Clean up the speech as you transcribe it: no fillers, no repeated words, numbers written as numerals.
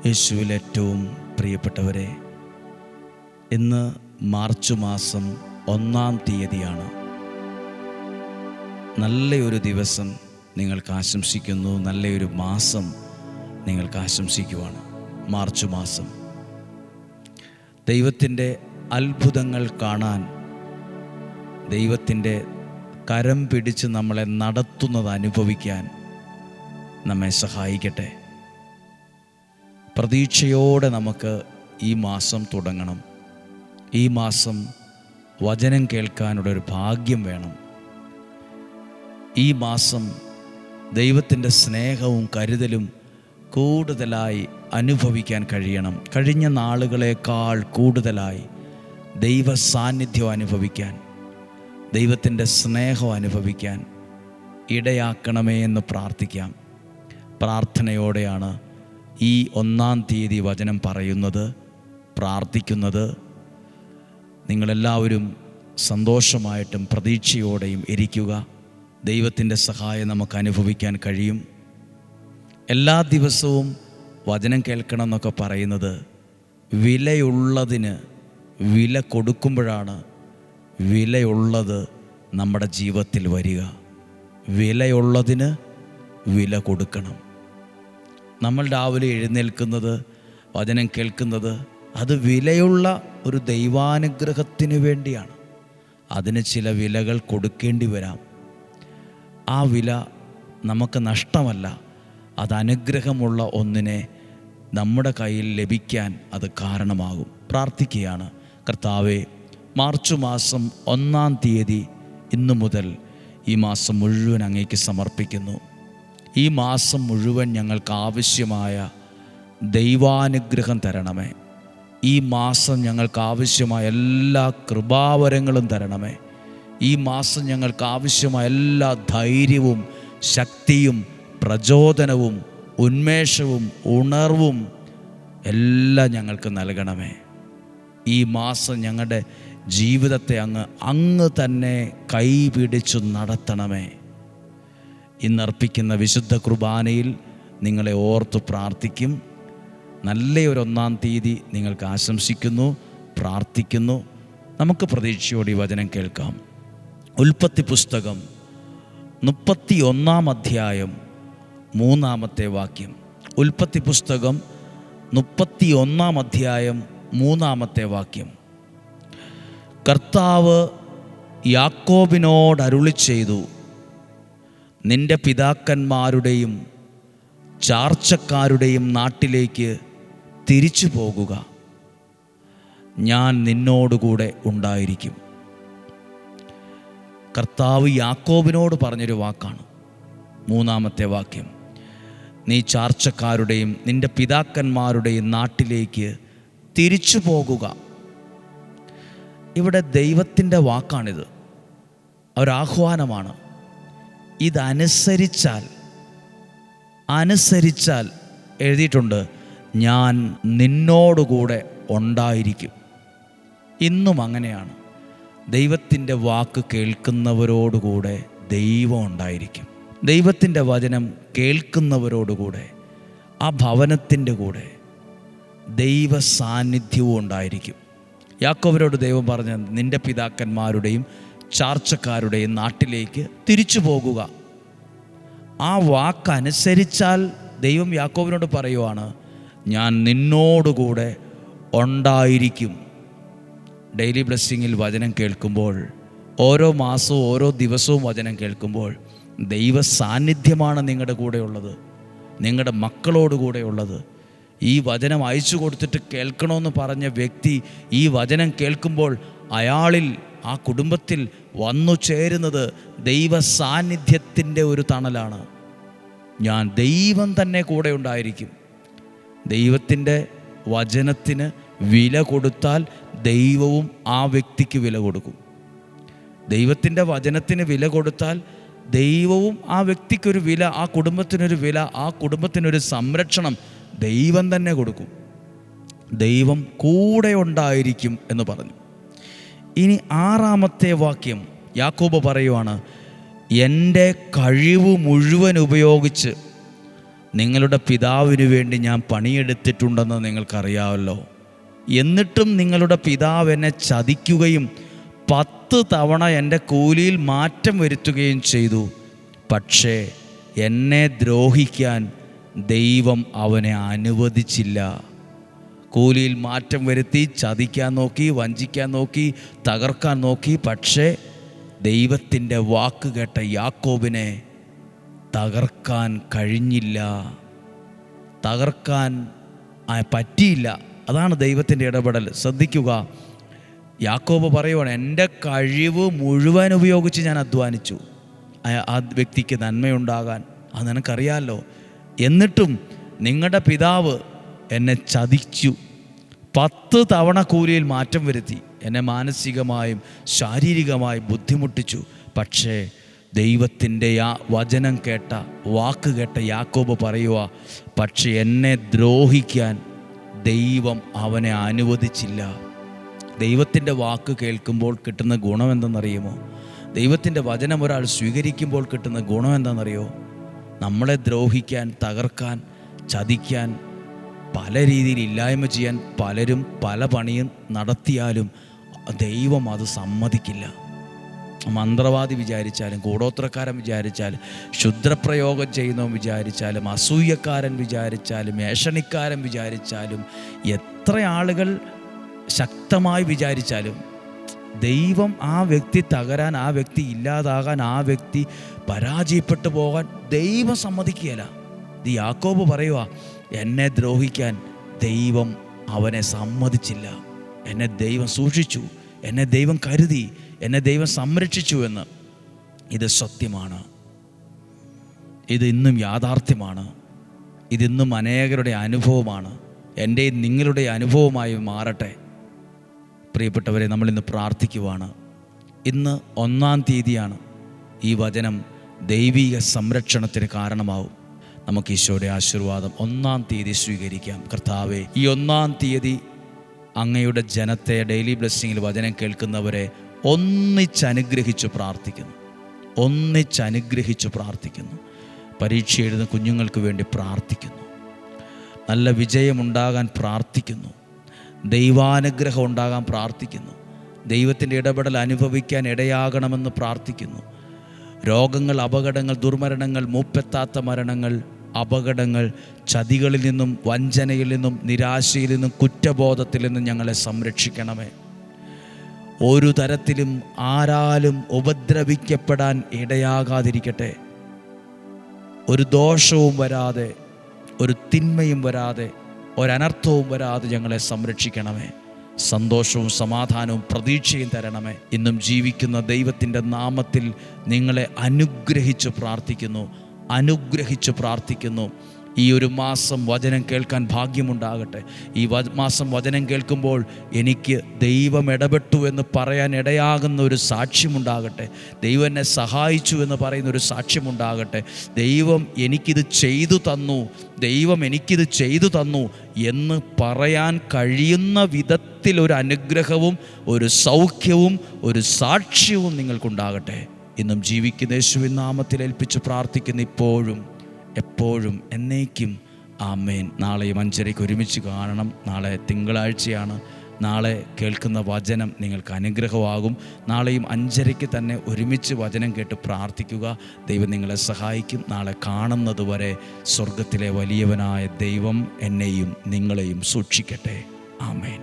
യേശുവിൽ ഏറ്റവും പ്രിയപ്പെട്ടവരെ, ഇന്ന് മാർച്ച് മാസം 1-ാം തീയതിയാണ്. നല്ലൊരു ദിവസം നിങ്ങൾക്ക് ആശംസിക്കുന്നു. നല്ലൊരു മാസം നിങ്ങൾക്ക് ആശംസിക്കുവാണ്. മാർച്ച് മാസം ദൈവത്തിൻ്റെ അത്ഭുതങ്ങൾ കാണാൻ, ദൈവത്തിൻ്റെ കരം പിടിച്ച് നമ്മളെ നടത്തുന്നത് അനുഭവിക്കാൻ നമ്മെ സഹായിക്കട്ടെ. പ്രതീക്ഷയോടെ നമുക്ക് ഈ മാസം തുടങ്ങണം. ഈ മാസം വചനം കേൾക്കാനുള്ളൊരു ഭാഗ്യം വേണം. ഈ മാസം ദൈവത്തിൻ്റെ സ്നേഹവും കരുതലും കൂടുതലായി അനുഭവിക്കാൻ കഴിയണം. കഴിഞ്ഞ നാളുകളേക്കാൾ കൂടുതലായി ദൈവ സാന്നിധ്യം അനുഭവിക്കാൻ, ദൈവത്തിൻ്റെ സ്നേഹം അനുഭവിക്കാൻ ഇടയാക്കണമേ എന്ന് പ്രാർത്ഥിക്കാം. പ്രാർത്ഥനയോടെയാണ് ഈ 1-ാം തീയതി വചനം പറയുന്നത്, പ്രാർത്ഥിക്കുന്നത്. നിങ്ങളെല്ലാവരും സന്തോഷമായിട്ടും പ്രതീക്ഷയോടെയും ഇരിക്കുക. ദൈവത്തിൻ്റെ സഹായം നമുക്ക് അനുഭവിക്കാൻ കഴിയും. എല്ലാ ദിവസവും വചനം കേൾക്കണം എന്നൊക്കെ പറയുന്നത്, വിലയുള്ളതിന് വില കൊടുക്കുമ്പോഴാണ് വിലയുള്ളത് നമ്മുടെ ജീവിതത്തിൽ വരിക. വിലയുള്ളതിന് വില കൊടുക്കണം. നമ്മൾ രാവിലെ എഴുന്നേൽക്കുന്നത്, വചനം കേൾക്കുന്നത്, അത് വിലയുള്ള ഒരു ദൈവാനുഗ്രഹത്തിന് വേണ്ടിയാണ്. അതിന് ചില വിലകൾ കൊടുക്കേണ്ടി വരാം. ആ വില നമുക്ക് നഷ്ടമല്ല, അത് അനുഗ്രഹമുള്ള ഒന്നിനെ നമ്മുടെ കയ്യിൽ ലഭിക്കാൻ അത് കാരണമാകും. പ്രാർത്ഥിക്കുകയാണ്. കർത്താവേ, മാർച്ച് മാസം 1-ാം തീയതി ഇന്നു മുതൽ ഈ മാസം മുഴുവൻ അങ്ങേക്ക് സമർപ്പിക്കുന്നു. ഈ മാസം മുഴുവൻ ഞങ്ങൾക്ക് ആവശ്യമായ ദൈവാനുഗ്രഹം തരണമേ. ഈ മാസം ഞങ്ങൾക്ക് ആവശ്യമായ എല്ലാ കൃപാവരങ്ങളും തരണമേ. ഈ മാസം ഞങ്ങൾക്ക് ആവശ്യമായ എല്ലാ ധൈര്യവും ശക്തിയും പ്രചോദനവും ഉന്മേഷവും ഉണർവും എല്ലാം ഞങ്ങൾക്ക് നൽകണമേ. ഈ മാസം ഞങ്ങളുടെ ജീവിതത്തെ അങ്ങ് തന്നെ കൈപിടിച്ചു നടത്തണമേ. ഇന്നർപ്പിക്കുന്ന വിശുദ്ധ കുർബാനയിൽ നിങ്ങളെ ഓർത്ത് പ്രാർത്ഥിക്കും. നല്ലൊരു 1-ാം തീയതി നിങ്ങൾക്ക് ആശംസിക്കുന്നു, പ്രാർത്ഥിക്കുന്നു. നമുക്ക് പ്രതീക്ഷയോടെ ഈ വചനം കേൾക്കാം. ഉൽപ്പത്തി പുസ്തകം 31-ാം അധ്യായം 3-ാമത്തെ വാക്യം. ഉൽപ്പത്തി പുസ്തകം 31-ാം അധ്യായം 3-ാമത്തെ വാക്യം. കർത്താവ് യാക്കോബിനോട് അരുളിച്ചെയ്തു, നിന്റെ പിതാക്കന്മാരുടെയും ചാർച്ചക്കാരുടെയും നാട്ടിലേക്ക് തിരിച്ചു പോകുക, ഞാൻ നിന്നോടുകൂടെ ഉണ്ടായിരിക്കും. കർത്താവ് യാക്കോബിനോട് പറഞ്ഞൊരു വാക്കാണ് 3-ാമത്തെ വാക്യം. നീ ചാർച്ചക്കാരുടെയും നിന്റെ പിതാക്കന്മാരുടെയും നാട്ടിലേക്ക് തിരിച്ചു പോകുക. ഇവിടെ ദൈവത്തിൻ്റെ വാക്കാണിത്, ഒരാഹ്വാനമാണ്. ഇതനുസരിച്ചാൽ എഴുതിയിട്ടുണ്ട്, ഞാൻ നിന്നോടുകൂടെ ഉണ്ടായിരിക്കും. ഇന്നും അങ്ങനെയാണ്. ദൈവത്തിൻ്റെ വാക്ക് കേൾക്കുന്നവരോടുകൂടെ ദൈവം ഉണ്ടായിരിക്കും. ദൈവത്തിൻ്റെ വചനം കേൾക്കുന്നവരോടുകൂടെ, ആ ഭവനത്തിൻ്റെ കൂടെ ദൈവ സാന്നിധ്യവും ഉണ്ടായിരിക്കും. യാക്കോബിനോട് ദൈവം പറഞ്ഞ, നിന്റെ പിതാക്കന്മാരുടെയും ചാർച്ചക്കാരുടെയും നാട്ടിലേക്ക് തിരിച്ചു പോകുക. ആ വാക്കനുസരിച്ചാൽ ദൈവം യാക്കോബിനോട് പറയുവാണ്, ഞാൻ നിന്നോടുകൂടെ ഉണ്ടായിരിക്കും. ഡെയിലി ബ്ലെസ്സിങ്ങിൽ വചനം കേൾക്കുമ്പോൾ, ഓരോ മാസവും ഓരോ ദിവസവും വചനം കേൾക്കുമ്പോൾ ദൈവ സാന്നിധ്യമാണ് നിങ്ങളുടെ കൂടെയുള്ളത്, നിങ്ങളുടെ മക്കളോടുകൂടെയുള്ളത്. ഈ വചനം അയച്ചു കൊടുത്തിട്ട് കേൾക്കണമെന്ന് പറഞ്ഞ വ്യക്തി ഈ വചനം കേൾക്കുമ്പോൾ അയാളിൽ, ആ കുടുംബത്തിൽ വന്നു ചേരുന്നത് ദൈവ സാന്നിധ്യത്തിൻ്റെ ഒരു തണലാണ്. ദൈവം തന്നെ കൂടെ ഉണ്ടായിരിക്കും. ദൈവത്തിൻ്റെ വചനത്തിന് വില കൊടുത്താൽ ദൈവവും ആ വ്യക്തിക്ക് വില കൊടുക്കും. ദൈവത്തിൻ്റെ വചനത്തിന് വില കൊടുത്താൽ ദൈവവും ആ വ്യക്തിക്കൊരു വില, ആ കുടുംബത്തിനൊരു വില, ആ കുടുംബത്തിനൊരു സംരക്ഷണം ദൈവം തന്നെ കൊടുക്കും. ദൈവം കൂടെ ഉണ്ടായിരിക്കും എന്ന് പറഞ്ഞു. ഇനി 6-ാമത്തെ വാക്യം യാക്കോബ് പറയുവാണ്, എൻ്റെ കഴിവ് മുഴുവൻ ഉപയോഗിച്ച് നിങ്ങളുടെ പിതാവിന് വേണ്ടി ഞാൻ പണിയെടുത്തിട്ടുണ്ടെന്ന് നിങ്ങൾക്കറിയാമല്ലോ. എന്നിട്ടും നിങ്ങളുടെ പിതാവ് എന്നെ ചതിക്കുകയും 10 തവണ എൻ്റെ കൂലിയിൽ മാറ്റം വരുത്തുകയും ചെയ്തു. പക്ഷേ എന്നെ ദ്രോഹിക്കാൻ ദൈവം അവനെ അനുവദിച്ചില്ല. കൂലിയിൽ മാറ്റം വരുത്തി, ചതിക്കാൻ നോക്കി, വഞ്ചിക്കാൻ നോക്കി, തകർക്കാൻ നോക്കി. പക്ഷേ ദൈവത്തിൻ്റെ വാക്ക് കേട്ട യാക്കോബിനെ തകർക്കാൻ കഴിഞ്ഞില്ല, തകർക്കാൻ പറ്റിയില്ല. അതാണ് ദൈവത്തിൻ്റെ ഇടപെടൽ. ശ്രദ്ധിക്കുക, യാക്കോബ് പറയുവാണ്, എൻ്റെ കഴിവ് മുഴുവൻ ഉപയോഗിച്ച് ഞാൻ അധ്വാനിച്ചു ആ വ്യക്തിക്ക് നന്മയുണ്ടാകാൻ. അത് നിനക്കറിയാമല്ലോ. എന്നിട്ടും നിങ്ങളുടെ പിതാവ് എന്നെ ചതിച്ചു, 10 തവണ കൂലിയിൽ മാറ്റം വരുത്തി, എന്നെ മാനസികമായും ശാരീരികമായും ബുദ്ധിമുട്ടിച്ചു. പക്ഷേ ദൈവത്തിൻ്റെ വചനം കേട്ട, വാക്ക് കേട്ട യാക്കോബ് പറയുക, പക്ഷേ എന്നെ ദ്രോഹിക്കാൻ ദൈവം അവനെ അനുവദിച്ചില്ല. ദൈവത്തിൻ്റെ വാക്ക് കേൾക്കുമ്പോൾ കിട്ടുന്ന ഗുണം എന്തെന്നറിയുമോ? ദൈവത്തിൻ്റെ വചനം ഒരാൾ സ്വീകരിക്കുമ്പോൾ കിട്ടുന്ന ഗുണം എന്താണെന്നറിയോ? നമ്മളെ ദ്രോഹിക്കാൻ, തകർക്കാൻ, ചതിക്കാൻ, പല രീതിയിൽ ഇല്ലായ്മ ചെയ്യാൻ പലരും പല പണിയും നടത്തിയാലും ദൈവം അത് സമ്മതിക്കില്ല. മന്ത്രവാദി വിചാരിച്ചാലും, കൂടോത്രക്കാരൻ വിചാരിച്ചാലും, ക്ഷുദ്രപ്രയോഗം ചെയ്യുന്നവൻ വിചാരിച്ചാലും, അസൂയക്കാരൻ വിചാരിച്ചാലും, ഏഷണിക്കാരൻ വിചാരിച്ചാലും, എത്ര ആളുകൾ ശക്തമായി വിചാരിച്ചാലും ദൈവം ആ വ്യക്തി തകരാൻ, ആ വ്യക്തി ഇല്ലാതാകാൻ, ആ വ്യക്തി പരാജയപ്പെട്ടു പോകാൻ ദൈവം സമ്മതിക്കുകയില്ല. ഇത് യാക്കോബ് പറയുക, എന്നെ ദ്രോഹിക്കാൻ ദൈവം അവനെ സമ്മതിച്ചില്ല. എന്നെ ദൈവം സൂക്ഷിച്ചു, എന്നെ ദൈവം കരുതി, എന്നെ ദൈവം സംരക്ഷിച്ചു എന്ന്. ഇത് സത്യമാണ്. ഇത് ഇന്നും യാഥാർത്ഥ്യമാണ്. ഇതിന്നും അനേകരുടെ അനുഭവമാണ്. എൻ്റെയും നിങ്ങളുടെ അനുഭവമായി മാറട്ടെ. പ്രിയപ്പെട്ടവരെ, നമ്മളിന്ന് പ്രാർത്ഥിക്കുവാണ്. ഇന്ന് 1-ാം തീയതിയാണ്. ഈ വചനം ദൈവിക സംരക്ഷണത്തിന് കാരണമാവും. നമുക്ക് ഈശോയുടെ ആശീർവാദം 1-ാം തീയതി സ്വീകരിക്കാം. കർത്താവേ, ഈ 1-ാം തീയതി അങ്ങയുടെ ജനത്തെ, ഡെയിലി ബ്ലെസ്സിങ്ങിൽ വചനം കേൾക്കുന്നവരെ ഒന്നിച്ചനുഗ്രഹിച്ച് പ്രാർത്ഥിക്കുന്നു. പരീക്ഷ എഴുതുന്ന കുഞ്ഞുങ്ങൾക്ക് വേണ്ടി പ്രാർത്ഥിക്കുന്നു. നല്ല വിജയമുണ്ടാകാൻ പ്രാർത്ഥിക്കുന്നു. ദൈവാനുഗ്രഹം ഉണ്ടാകാൻ പ്രാർത്ഥിക്കുന്നു. ദൈവത്തിൻ്റെ ഇടപെടൽ അനുഭവിക്കാൻ ഇടയാകണമെന്ന് പ്രാർത്ഥിക്കുന്നു. രോഗങ്ങൾ, അപകടങ്ങൾ, ദുർമരണങ്ങൾ, മൂപ്പെത്താത്ത മരണങ്ങൾ, അപകടങ്ങൾ, ചതികളിൽ നിന്നും, വഞ്ചനയിൽ നിന്നും, നിരാശയിൽ നിന്നും, കുറ്റബോധത്തിൽ നിന്നും ഞങ്ങളെ സംരക്ഷിക്കണമേ. ഒരു തരത്തിലും ആരാലും ഉപദ്രവിക്കപ്പെടാൻ ഇടയാകാതിരിക്കട്ടെ. ഒരു ദോഷവും വരാതെ, ഒരു തിന്മയും വരാതെ, ഒരനർത്ഥവും വരാതെ ഞങ്ങളെ സംരക്ഷിക്കണമേ. സന്തോഷവും സമാധാനവും പ്രതീക്ഷയും തരണമേ. ഇന്നും ജീവിക്കുന്ന ദൈവത്തിൻ്റെ നാമത്തിൽ നിങ്ങളെ അനുഗ്രഹിച്ച് പ്രാർത്ഥിക്കുന്നു. ഈ ഒരു മാസം വചനം കേൾക്കാൻ ഭാഗ്യമുണ്ടാകട്ടെ. ഈ മാസം വചനം കേൾക്കുമ്പോൾ എനിക്ക് ദൈവം ഇടപെട്ടു എന്ന് പറയാൻ ഇടയാകുന്ന ഒരു സാക്ഷ്യമുണ്ടാകട്ടെ. ദൈവം എന്നെ സഹായിച്ചു എന്ന് പറയുന്ന ഒരു സാക്ഷ്യമുണ്ടാകട്ടെ. ദൈവം എനിക്കിത് ചെയ്തു തന്നു എന്ന് പറയാൻ കഴിയുന്ന വിധത്തിൽ ഒരു അനുഗ്രഹവും, ഒരു സൗഖ്യവും, ഒരു സാക്ഷ്യവും നിങ്ങൾക്കുണ്ടാകട്ടെ. ഇന്നും ജീവിക്കുന്ന യേശുവിൻ നാമത്തിൽ ഏൽപ്പിച്ച് പ്രാർത്ഥിക്കുന്ന ഇപ്പോഴും എപ്പോഴും എന്നേക്കും ആമേൻ. നാളെയും 5:30 ഒരുമിച്ച് കാണണം. നാളെ തിങ്കളാഴ്ചയാണ്. നാളെ കേൾക്കുന്ന വചനം നിങ്ങൾക്ക് അനുഗ്രഹമാകും. നാളെയും 5:30 തന്നെ ഒരുമിച്ച് വചനം കേട്ട് പ്രാർത്ഥിക്കുക. ദൈവം നിങ്ങളെ സഹായിക്കും. നാളെ കാണുന്നത് വരെ സ്വർഗത്തിലെ വലിയവനായ ദൈവം എന്നെയും നിങ്ങളെയും സൂക്ഷിക്കട്ടെ. ആമേൻ.